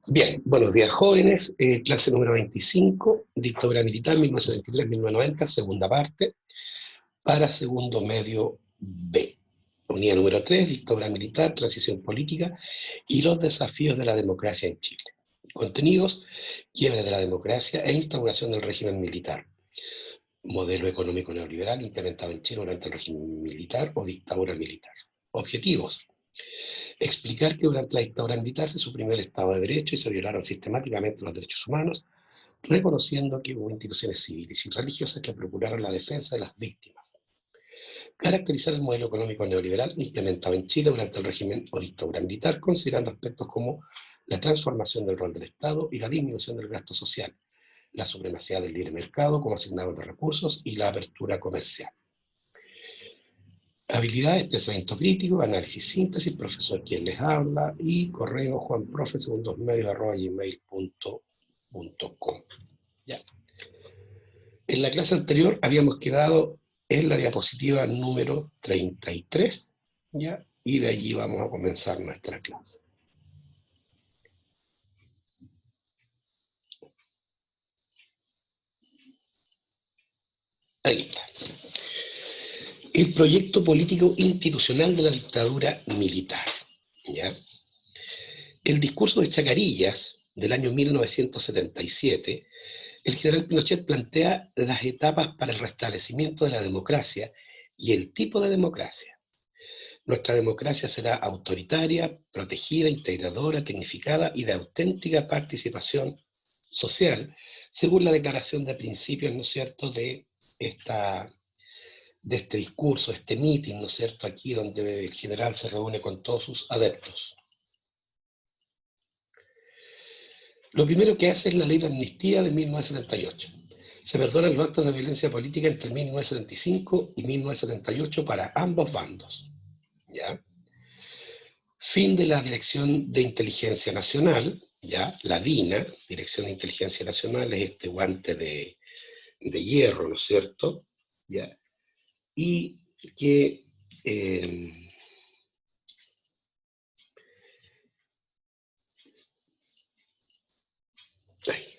Bien, buenos días jóvenes, clase número 25, dictadura militar 1973-1990, segunda parte, para segundo medio B. Unidad número 3, dictadura militar, transición política y los desafíos de la democracia en Chile. Contenidos: quiebre de la democracia e instauración del régimen militar. Modelo económico neoliberal implementado en Chile durante el régimen militar o dictadura militar. Objetivos: explicar que durante la dictadura militar se suprimió el Estado de Derecho y se violaron sistemáticamente los derechos humanos, reconociendo que hubo instituciones civiles y religiosas que procuraron la defensa de las víctimas. Caracterizar el modelo económico neoliberal implementado en Chile durante el régimen o dictadura militar, considerando aspectos como la transformación del rol del Estado y la disminución del gasto social, la supremacía del libre mercado como asignador de recursos y la apertura comercial. Habilidades: pensamiento crítico, análisis, síntesis, profesor quien les habla, y correo juanprofe@gmail.com. Ya. En la clase anterior habíamos quedado en la diapositiva número 33, ¿ya? Y de allí vamos a comenzar nuestra clase. Ahí está. El proyecto político institucional de la dictadura militar, ¿ya? El discurso de Chacarillas del año 1977, el general Pinochet plantea las etapas para el restablecimiento de la democracia y el tipo de democracia. Nuestra democracia será autoritaria, protegida, integradora, tecnificada y de auténtica participación social, según la declaración de principios, ¿no es cierto?, de este discurso, este meeting, ¿no es cierto?, aquí donde el general se reúne con todos sus adeptos. Lo primero que hace es la ley de amnistía de 1978. Se perdonan los actos de violencia política entre 1975 y 1978 para ambos bandos, ¿ya? Fin de la Dirección de Inteligencia Nacional, ¿ya? La DINA, Dirección de Inteligencia Nacional, es este guante de hierro, ¿no es cierto?, ¿ya? Y que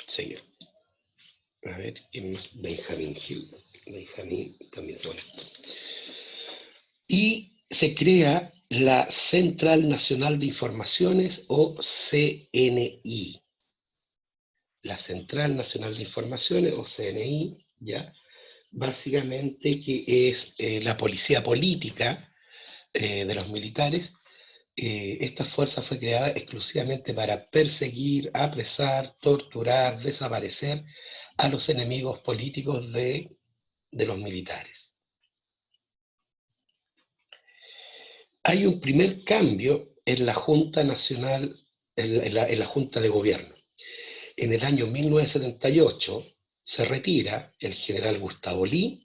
seguir. A ver, ¿quién más? Benjamín Hill. Benjamín también se conectó. Y se crea la Central Nacional de Informaciones, o CNI. La Central Nacional de Informaciones, o CNI, ¿ya? Básicamente que es la policía política de los militares. Esta fuerza fue creada exclusivamente para perseguir, apresar, torturar, desaparecer a los enemigos políticos de los militares. Hay un primer cambio en la Junta Nacional, en la Junta de Gobierno. En el año 1978 se retira el general Gustavo Lee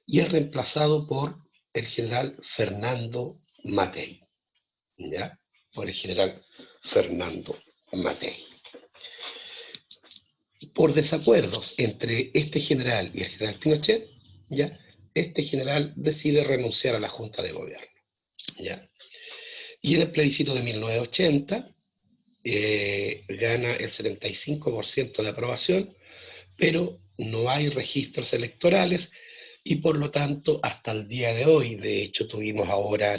y es reemplazado por el general Fernando Matei, ¿ya? Por el general Fernando Matei. Por desacuerdos entre este general y el general Pinochet, ¿ya? Este general decide renunciar a la Junta de Gobierno, ¿ya? Y en el plebiscito de 1980 gana el 75% de aprobación, pero no hay registros electorales y por lo tanto hasta el día de hoy, de hecho tuvimos ahora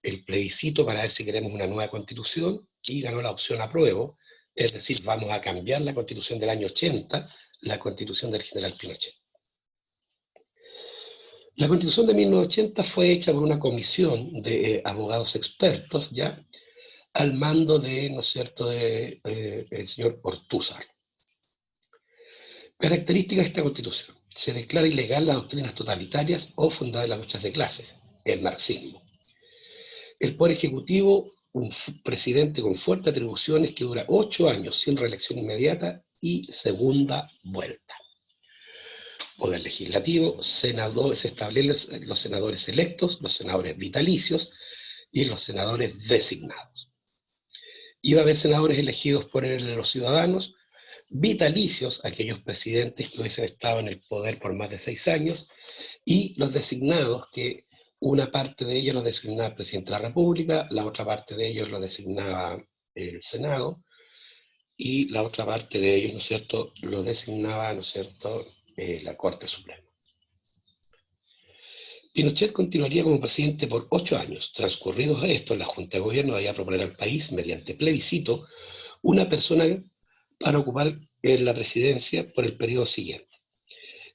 el plebiscito para ver si queremos una nueva constitución y ganó la opción apruebo, es decir, vamos a cambiar la constitución del año 80, la constitución del general Pinochet. La constitución de 1980 fue hecha por una comisión de abogados expertos, ¿ya?, al mando de, ¿no es cierto?, de el señor Ortúzar. Características de esta constitución: se declara ilegal las doctrinas totalitarias o fundadas en las luchas de clases, el marxismo. El Poder Ejecutivo, un presidente con fuertes atribuciones que dura 8 años sin reelección inmediata y segunda vuelta. Poder Legislativo, se establecen los senadores electos, los senadores vitalicios y los senadores designados. Iba a haber senadores elegidos por los ciudadanos, vitalicios, aquellos presidentes que hubiesen estado en el poder por más de 6 años, y los designados, que una parte de ellos los designaba el presidente de la República, la otra parte de ellos lo designaba el Senado, y la otra parte de ellos, ¿no es cierto?, lo designaba, ¿no es cierto?, la Corte Suprema. Pinochet continuaría como presidente por 8 años. Transcurridos estos, la Junta de Gobierno debía proponer al país, mediante plebiscito, una persona para ocupar la presidencia por el periodo siguiente.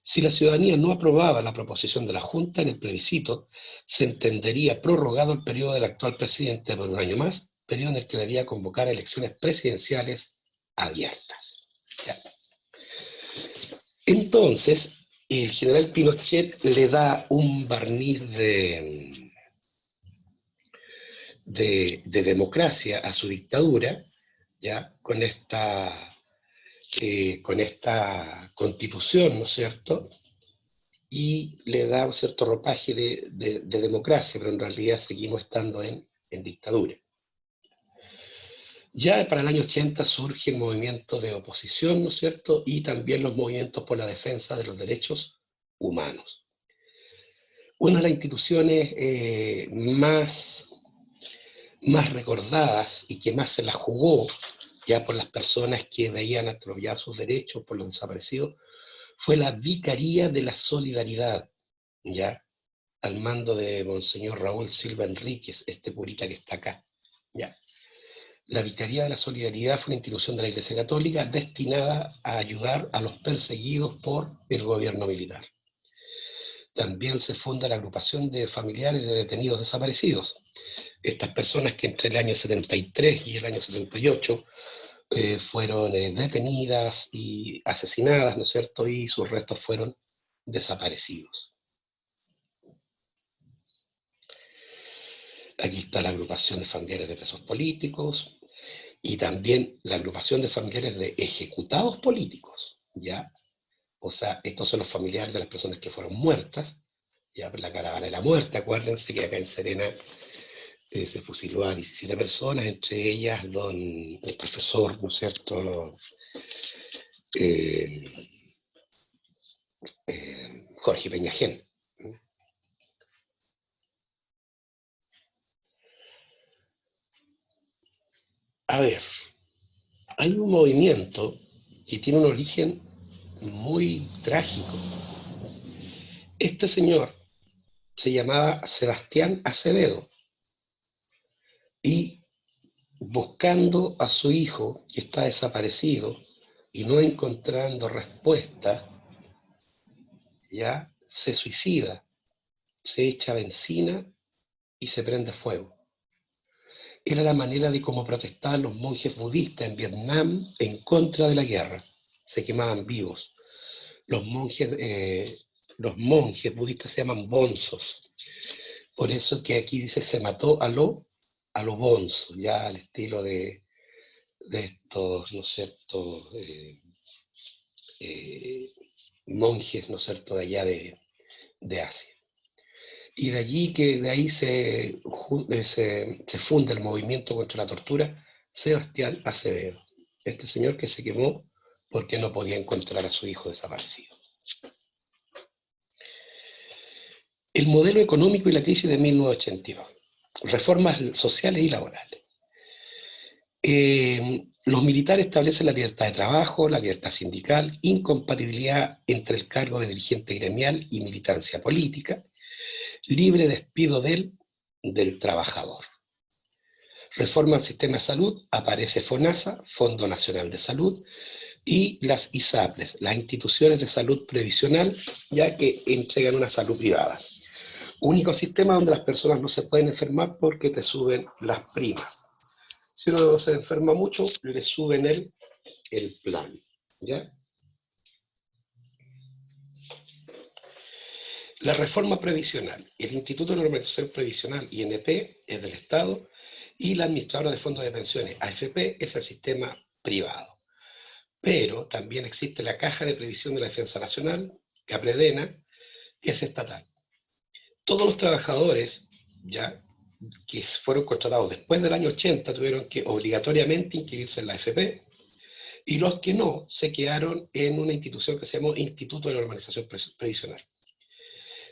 Si la ciudadanía no aprobaba la proposición de la Junta en el plebiscito, se entendería prorrogado el periodo del actual presidente por un año más, periodo en el que debía convocar elecciones presidenciales abiertas. ¿Ya? Entonces, el general Pinochet le da un barniz de democracia a su dictadura, ¿ya? Con esta constitución, ¿no es cierto?, y le da un cierto ropaje de democracia, pero en realidad seguimos estando en dictadura. Ya para el año 80 surge el movimiento de oposición, ¿no es cierto?, y también los movimientos por la defensa de los derechos humanos. Una de las instituciones más recordadas y que más se la jugó ya por las personas que veían atropellados sus derechos por los desaparecidos, fue la Vicaría de la Solidaridad, ya, al mando de Monseñor Raúl Silva Enríquez, este curita que está acá, ya. La Vicaría de la Solidaridad fue una institución de la Iglesia Católica destinada a ayudar a los perseguidos por el gobierno militar. También se funda la agrupación de familiares de detenidos desaparecidos. Estas personas que entre el año 73 y el año 78 fueron detenidas y asesinadas, ¿no es cierto?, y sus restos fueron desaparecidos. Aquí está la agrupación de familiares de presos políticos y también la agrupación de familiares de ejecutados políticos, ¿ya? O sea, estos son los familiares de las personas que fueron muertas, ya por la caravana de la muerte. Acuérdense que acá en Serena se fusiló a 17 personas, entre ellas el profesor, ¿no es cierto?, Jorge Peñagén. A ver, hay un movimiento que tiene un origen muy trágico. Este señor se llamaba Sebastián Acevedo y buscando a su hijo que está desaparecido y no encontrando respuesta, ya se suicida, se echa benzina y se prende fuego. Era la manera de cómo protestaban los monjes budistas en Vietnam en contra de la guerra. Se quemaban vivos. Los monjes budistas se llaman bonzos. Por eso que aquí dice se mató a lo bonzo, ya al estilo de estos, ¿no es cierto?, monjes, ¿no es cierto?, de allá de Asia. Y de ahí se funda el movimiento contra la tortura Sebastián Acevedo, este señor que se quemó porque no podía encontrar a su hijo desaparecido. El modelo económico y la crisis de 1982. Reformas sociales y laborales. Los militares establecen la libertad de trabajo, la libertad sindical, incompatibilidad entre el cargo de dirigente gremial y militancia política, libre despido del trabajador. Reforma al sistema de salud, aparece FONASA, Fondo Nacional de Salud, y las ISAPRES, las instituciones de salud previsional, ya que entregan una salud privada. Único sistema donde las personas no se pueden enfermar porque te suben las primas. Si uno se enferma mucho, le suben el plan, ¿ya? La reforma previsional. El Instituto de Normalización Previsional, INP, es del Estado, y la administradora de fondos de pensiones, AFP, es el sistema privado. Pero también existe la Caja de Previsión de la Defensa Nacional, CAPREDENA, que es estatal. Todos los trabajadores, ya, que fueron contratados después del año 80 tuvieron que obligatoriamente inscribirse en la AFP, y los que no se quedaron en una institución que se llamó Instituto de Normalización Previsional.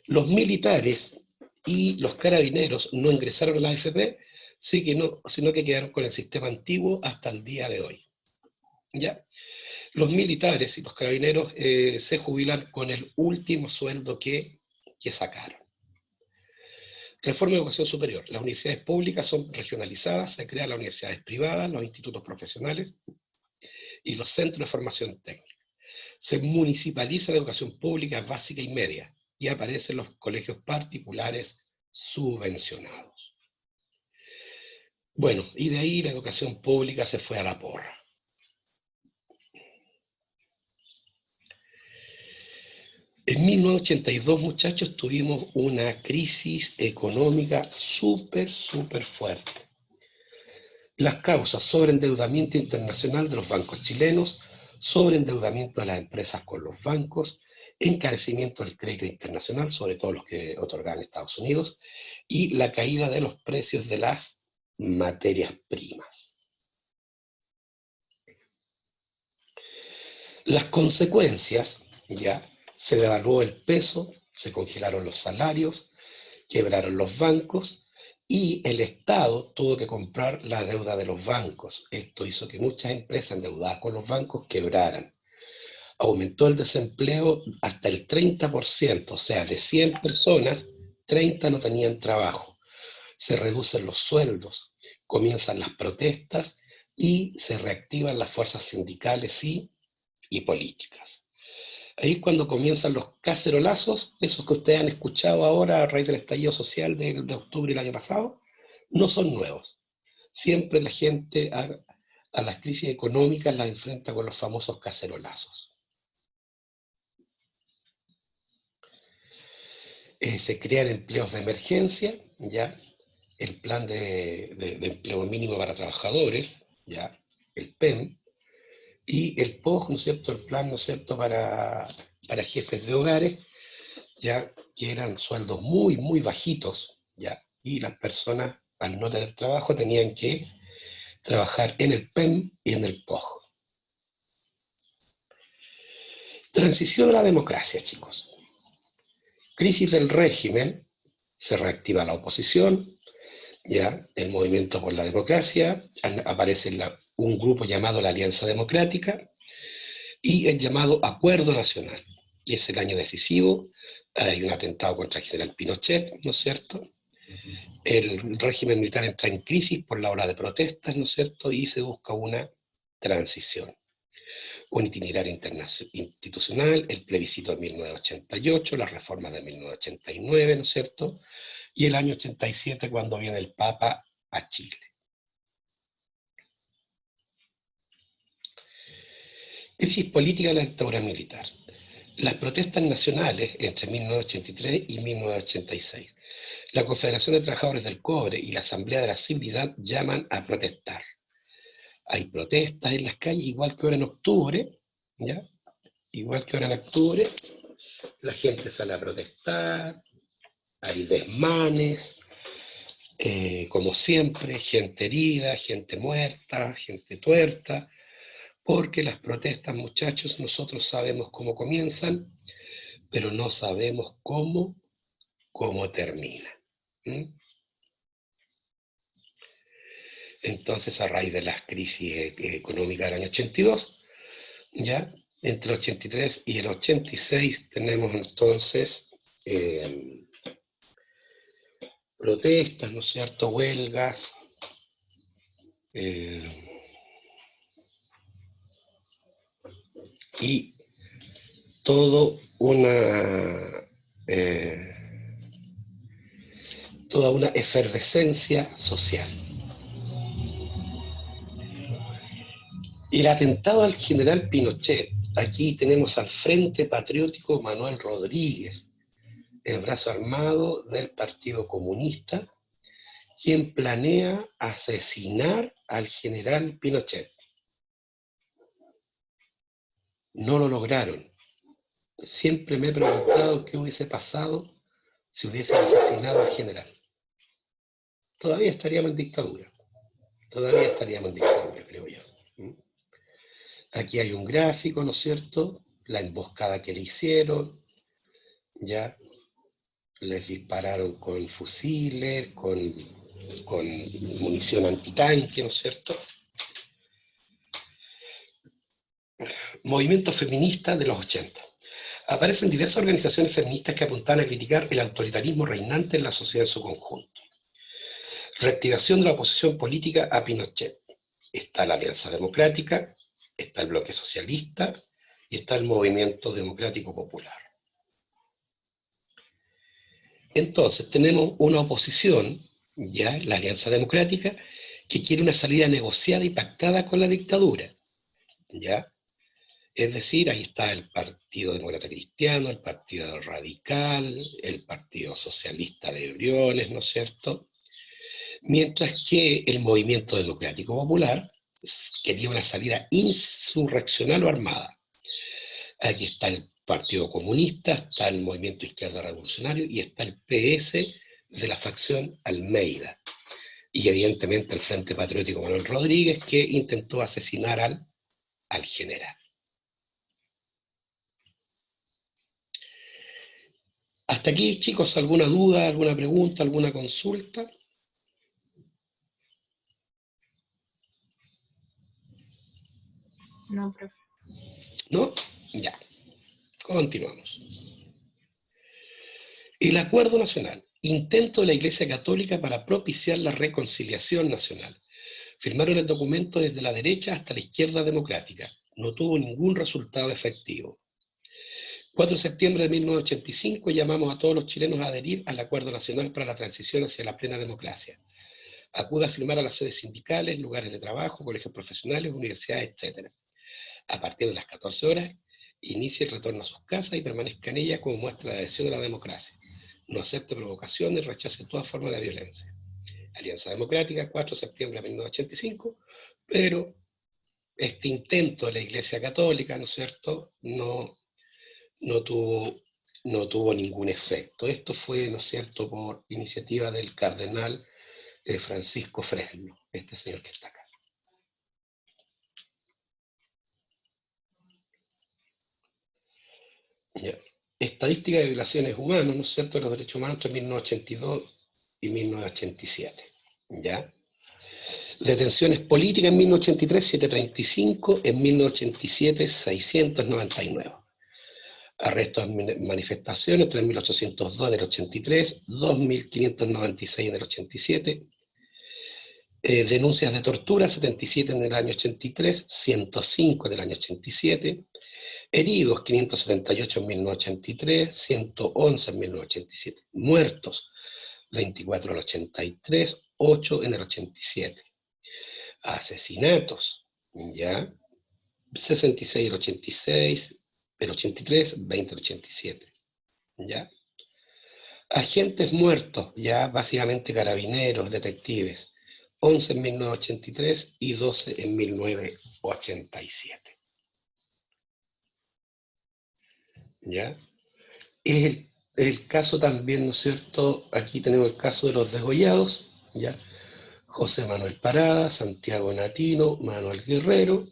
Los militares y los carabineros no ingresaron a la AFP, sino que quedaron con el sistema antiguo hasta el día de hoy. ¿ya? Los militares y los carabineros se jubilan con el último sueldo que sacaron. Reforma de educación superior. Las universidades públicas son regionalizadas, se crean las universidades privadas, los institutos profesionales y los centros de formación técnica. Se municipaliza la educación pública básica y media y aparecen los colegios particulares subvencionados. Bueno, y de ahí la educación pública se fue a la porra. En 1982, muchachos, tuvimos una crisis económica súper fuerte. Las causas: sobreendeudamiento internacional de los bancos chilenos, sobreendeudamiento de las empresas con los bancos, encarecimiento del crédito internacional, sobre todo los que otorgan Estados Unidos, y la caída de los precios de las materias primas. Las consecuencias, ya, se devaluó el peso, se congelaron los salarios, quebraron los bancos y el Estado tuvo que comprar la deuda de los bancos. Esto hizo que muchas empresas endeudadas con los bancos quebraran. Aumentó el desempleo hasta el 30%, o sea, de 100 personas, 30 no tenían trabajo. Se reducen los sueldos, comienzan las protestas y se reactivan las fuerzas sindicales y políticas. Ahí es cuando comienzan los cacerolazos, esos que ustedes han escuchado ahora a raíz del estallido social de octubre del año pasado, no son nuevos. Siempre la gente a las crisis económicas las enfrenta con los famosos cacerolazos. Se crean empleos de emergencia, ¿ya? El plan de empleo mínimo para trabajadores, ¿ya? El PEM, y el POG, ¿no es cierto?, el plan, ¿no es cierto?, para jefes de hogares, ya, que eran sueldos muy bajitos, ya, y las personas, al no tener trabajo, tenían que trabajar en el PEM y en el POG. Transición a la democracia, chicos. Crisis del régimen, se reactiva la oposición, ya, el movimiento por la democracia, aparece un grupo llamado la Alianza Democrática, y el llamado Acuerdo Nacional. Y es el año decisivo, hay un atentado contra el general Pinochet, ¿no es cierto? El régimen militar entra en crisis por la ola de protestas, ¿no es cierto? Y se busca una transición. Un itinerario institucional, el plebiscito de 1988, las reformas de 1989, ¿no es cierto? Y el año 87 cuando viene el Papa a Chile. Crisis política de la dictadura militar. Las protestas nacionales entre 1983 y 1986. La Confederación de Trabajadores del Cobre y la Asamblea de la Civilidad llaman a protestar. Hay protestas en las calles, igual que ahora en octubre, ¿ya? Igual que ahora en octubre, la gente sale a protestar, hay desmanes, como siempre, gente herida, gente muerta, gente tuerta, porque las protestas, muchachos, nosotros sabemos cómo comienzan, pero no sabemos cómo termina. Entonces, a raíz de las crisis económicas del año 82, ya, entre el 83 y el 86 tenemos entonces protestas, ¿no es cierto?, huelgas, y toda una efervescencia social. El atentado al general Pinochet. Aquí tenemos al Frente Patriótico Manuel Rodríguez, el brazo armado del Partido Comunista, quien planea asesinar al general Pinochet. No lo lograron. Siempre me he preguntado qué hubiese pasado si hubiesen asesinado al general. Todavía estaríamos en dictadura. Creo yo. Aquí hay un gráfico, ¿no es cierto? La emboscada que le hicieron, ya les dispararon con fusiles, con munición antitanque, ¿no es cierto? Movimiento feminista de los 80. Aparecen diversas organizaciones feministas que apuntan a criticar el autoritarismo reinante en la sociedad en su conjunto. Reactivación de la oposición política a Pinochet. Está la Alianza Democrática, está el Bloque Socialista y está el Movimiento Democrático Popular. Entonces tenemos una oposición, ya, la Alianza Democrática, que quiere una salida negociada y pactada con la dictadura, ¿ya? Es decir, ahí está el Partido Demócrata Cristiano, el Partido Radical, el Partido Socialista de Briones, ¿no es cierto? Mientras que el Movimiento Democrático Popular quería una salida insurreccional o armada. Aquí está el Partido Comunista, está el Movimiento Izquierda Revolucionario y está el PS de la facción Almeida. Y evidentemente el Frente Patriótico Manuel Rodríguez, que intentó asesinar al general. Hasta aquí, chicos, ¿alguna duda, alguna pregunta, alguna consulta? No, profe. ¿No? Ya. Continuamos. El Acuerdo Nacional. Intento de la Iglesia Católica para propiciar la reconciliación nacional. Firmaron el documento desde la derecha hasta la izquierda democrática. No tuvo ningún resultado efectivo. 4 de septiembre de 1985 llamamos a todos los chilenos a adherir al Acuerdo Nacional para la Transición hacia la Plena Democracia. Acuda a firmar a las sedes sindicales, lugares de trabajo, colegios profesionales, universidades, etc. A partir de las 14 horas, inicie el retorno a sus casas y permanezca en ellas como muestra de adhesión a la democracia. No acepte provocaciones, rechace toda forma de violencia. Alianza Democrática, 4 de septiembre de 1985, pero este intento de la Iglesia Católica, ¿no es cierto?, no tuvo ningún efecto. Esto fue, ¿no es cierto?, por iniciativa del cardenal Francisco Fresno, este señor que está acá. Ya. Estadística de violaciones humanas, ¿no es cierto?, de los derechos humanos entre 1982 y 1987. ¿Ya? Detenciones políticas en 1983, 735, en 1987, 699. Arrestos en manifestaciones, 3.802 en el 83, 2.596 en el 87. Denuncias de tortura, 77 en el año 83, 105 en el año 87. Heridos, 578 en 1983, 111 en 1987. Muertos, 24 en el 83, 8 en el 87. Asesinatos, ¿ya? 66 en el 86, el 83, 20 en el 87, ¿ya? Agentes muertos, ya básicamente carabineros, detectives, 11 en 1983 y 12 en 1987. ¿Ya? Es el caso también, ¿no es cierto? Aquí tenemos el caso de los degollados, ¿ya? José Manuel Parada, Santiago Natino, Manuel Guerrero,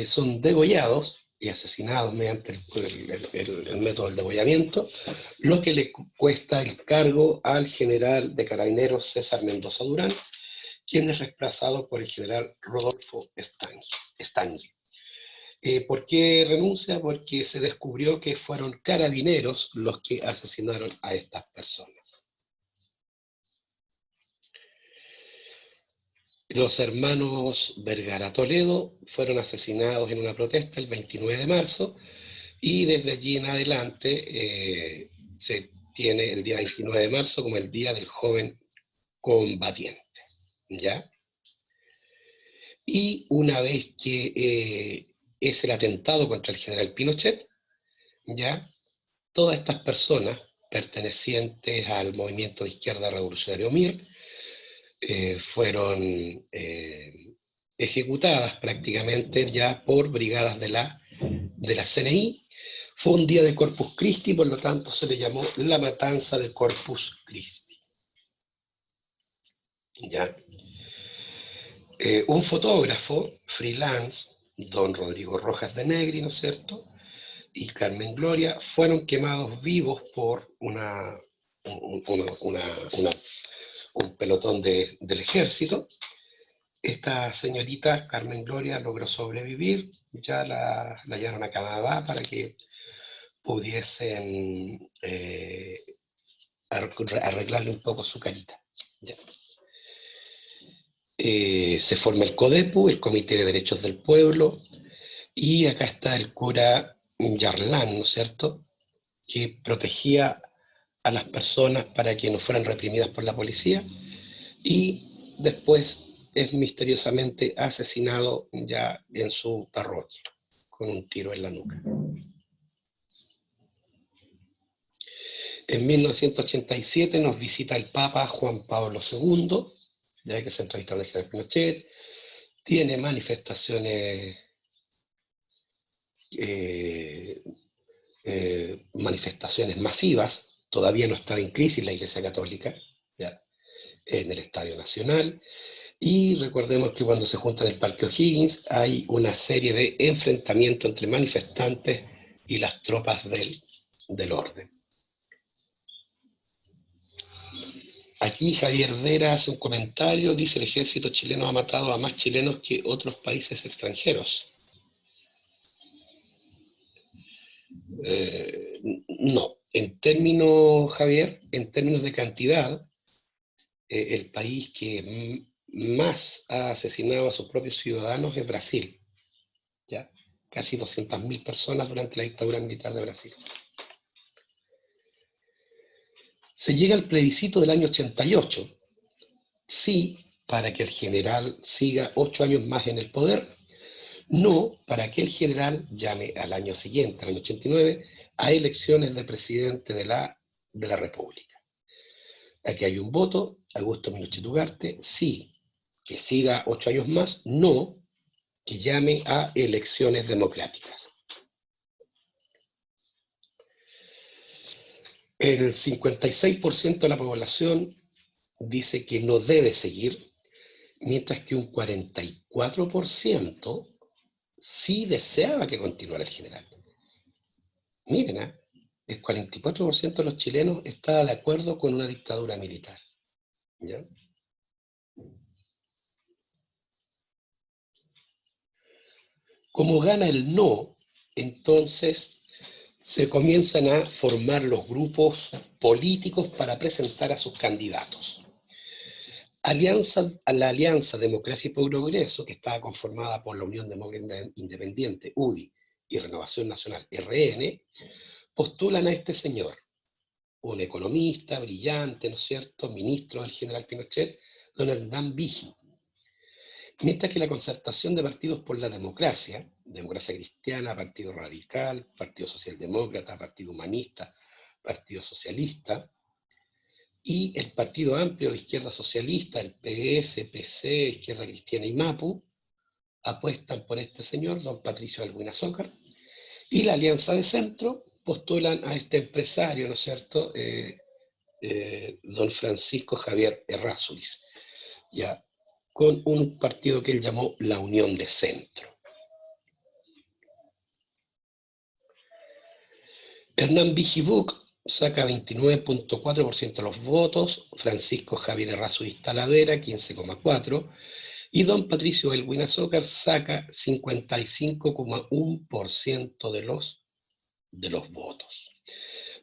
son degollados y asesinados mediante el método del degollamiento, lo que le cuesta el cargo al general de carabineros César Mendoza Durán, quien es reemplazado por el general Rodolfo Stange. ¿Por qué renuncia? Porque se descubrió que fueron carabineros los que asesinaron a estas personas. Los hermanos Vergara Toledo fueron asesinados en una protesta el 29 de marzo y desde allí en adelante se tiene el día 29 de marzo como el Día del Joven Combatiente, ¿ya? Y una vez que es el atentado contra el general Pinochet, ¿ya? Todas estas personas pertenecientes al movimiento de izquierda revolucionario MIR fueron ejecutadas prácticamente ya por brigadas de la CNI. Fue un día de Corpus Christi, por lo tanto se le llamó la matanza de Corpus Christi. ¿Ya? Un fotógrafo freelance, don Rodrigo Rojas de Negri, ¿no es cierto?, y Carmen Gloria, fueron quemados vivos por un pelotón del ejército, Esta señorita, Carmen Gloria, logró sobrevivir, ya la llevaron a Canadá para que pudiesen arreglarle un poco su carita. Ya. Se forma el CODEPU, el Comité de Derechos del Pueblo, y acá está el cura Yarlán, ¿no es cierto?, que protegía a las personas para que no fueran reprimidas por la policía, y después es misteriosamente asesinado ya en su parroquia, con un tiro en la nuca. En 1987 nos visita el Papa Juan Pablo II, ya que se entrevistó con el general Pinochet, tiene manifestaciones masivas, todavía no estaba en crisis la Iglesia Católica, ¿ya?, en el Estadio Nacional, y recordemos que cuando se juntan en el Parque O'Higgins hay una serie de enfrentamientos entre manifestantes y las tropas del orden. Aquí Javier Vera hace un comentario, dice: el ejército chileno ha matado a más chilenos que otros países extranjeros. No, en términos, Javier, en términos de cantidad, el país que más ha asesinado a sus propios ciudadanos es Brasil, ¿ya? Casi 200.000 personas durante la dictadura militar de Brasil. Se llega al plebiscito del año 88, sí, para que el general siga 8 años más en el poder, no para que el general llame al año siguiente, al año 89, a elecciones de presidente de la República. Aquí hay un voto: Augusto Pinochet Ugarte, sí, que siga 8 años más, no, que llame a elecciones democráticas. El 56% de la población dice que no debe seguir, mientras que un 44% sí deseaba que continuara el general. Miren, el 44% de los chilenos estaba de acuerdo con una dictadura militar, ¿ya? Como gana el no, entonces se comienzan a formar los grupos políticos para presentar a sus candidatos. La Alianza Democracia y Progreso, que estaba conformada por la Unión Demócrata Independiente, UDI, y Renovación Nacional, RN, postulan a este señor, un economista brillante, ¿no es cierto?, ministro del general Pinochet, don Hernán Vigi. Mientras que la concertación de partidos por la democracia, Democracia Cristiana, Partido Radical, Partido Socialdemócrata, Partido Humanista, Partido Socialista, y el Partido Amplio de Izquierda Socialista, el PS, PC, Izquierda Cristiana y MAPU, apuestan por este señor, don Patricio Aylwin Azócar, y la Alianza de Centro postulan a este empresario, ¿no es cierto?, don Francisco Javier Errázuriz, ya, con un partido que él llamó la Unión de Centro. Hernán Vigibuc saca 29.4% de los votos, Francisco Javier Errázuriz Talavera 15.4%, y don Patricio Aylwin Azócar saca 55.1% de los votos.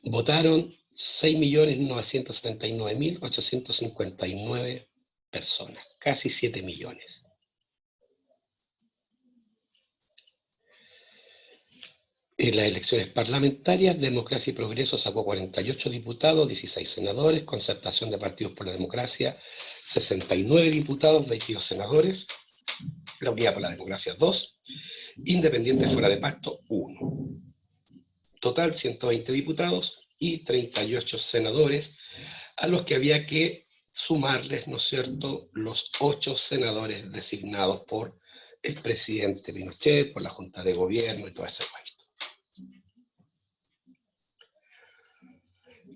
Votaron 6.979.859 personas, casi 7 millones. En las elecciones parlamentarias, Democracia y Progreso sacó 48 diputados, 16 senadores, Concertación de Partidos por la Democracia, 69 diputados, 22 senadores, la Unidad por la Democracia 2, Independientes Fuera de Pacto 1. Total 120 diputados y 38 senadores, a los que había que sumarles, ¿no es cierto?, los 8 senadores designados por el presidente Pinochet, por la Junta de Gobierno y todo ese país.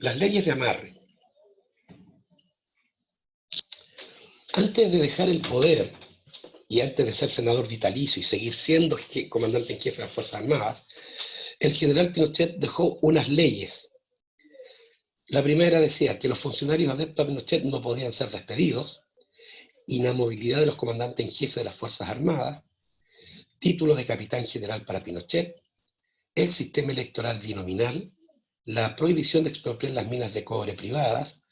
Las leyes de amarre. Antes de dejar el poder y antes de ser senador vitalicio y seguir siendo comandante en jefe de las Fuerzas Armadas, el general Pinochet dejó unas leyes. La primera decía que los funcionarios adeptos a Pinochet no podían ser despedidos, inamovilidad de los comandantes en jefe de las Fuerzas Armadas, título de capitán general para Pinochet, el sistema electoral binominal, la prohibición de expropiar las minas de cobre privadas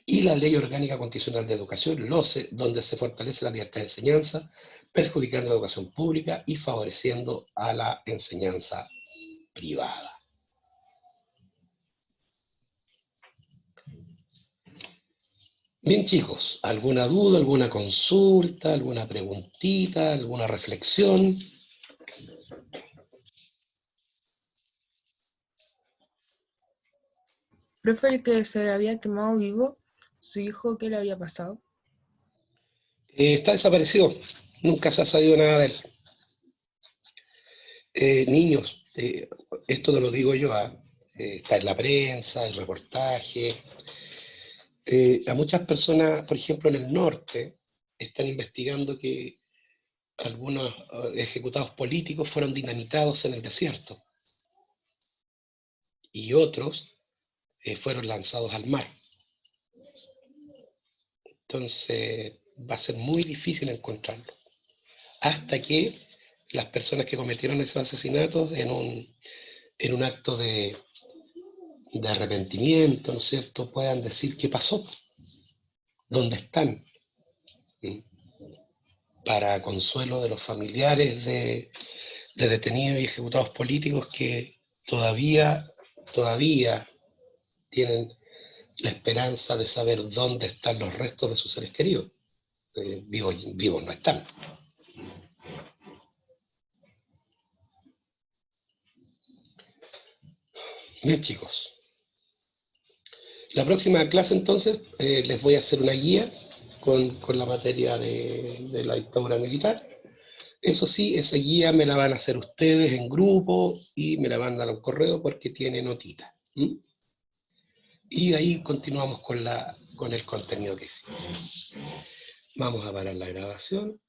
y la Ley Orgánica Constitucional de Educación, LOCE, donde se fortalece la libertad de enseñanza, perjudicando la educación pública y favoreciendo a la enseñanza privada. Bien, chicos, ¿alguna duda, alguna consulta, alguna preguntita, alguna reflexión? Profe, el que se había quemado vivo, su hijo, ¿qué le había pasado? Está desaparecido, nunca se ha sabido nada de él. Niños, esto no lo digo yo, está en la prensa, el reportaje. A muchas personas, por ejemplo en el norte, están investigando que algunos ejecutados políticos fueron dinamitados en el desierto y otros fueron lanzados al mar. Entonces va a ser muy difícil encontrarlo, hasta que las personas que cometieron esos asesinatos en un acto de arrepentimiento, ¿no es cierto?, puedan decir qué pasó, dónde están, para consuelo de los familiares de detenidos y ejecutados políticos que todavía tienen la esperanza de saber dónde están los restos de sus seres queridos. Vivos no están. Bien, chicos. La próxima clase, entonces, les voy a hacer una guía con la materia de la dictadura militar. Eso sí, esa guía me la van a hacer ustedes en grupo y me la mandan a un correo porque tiene notita. Y ahí continuamos con el contenido que hicimos. Vamos a parar la grabación.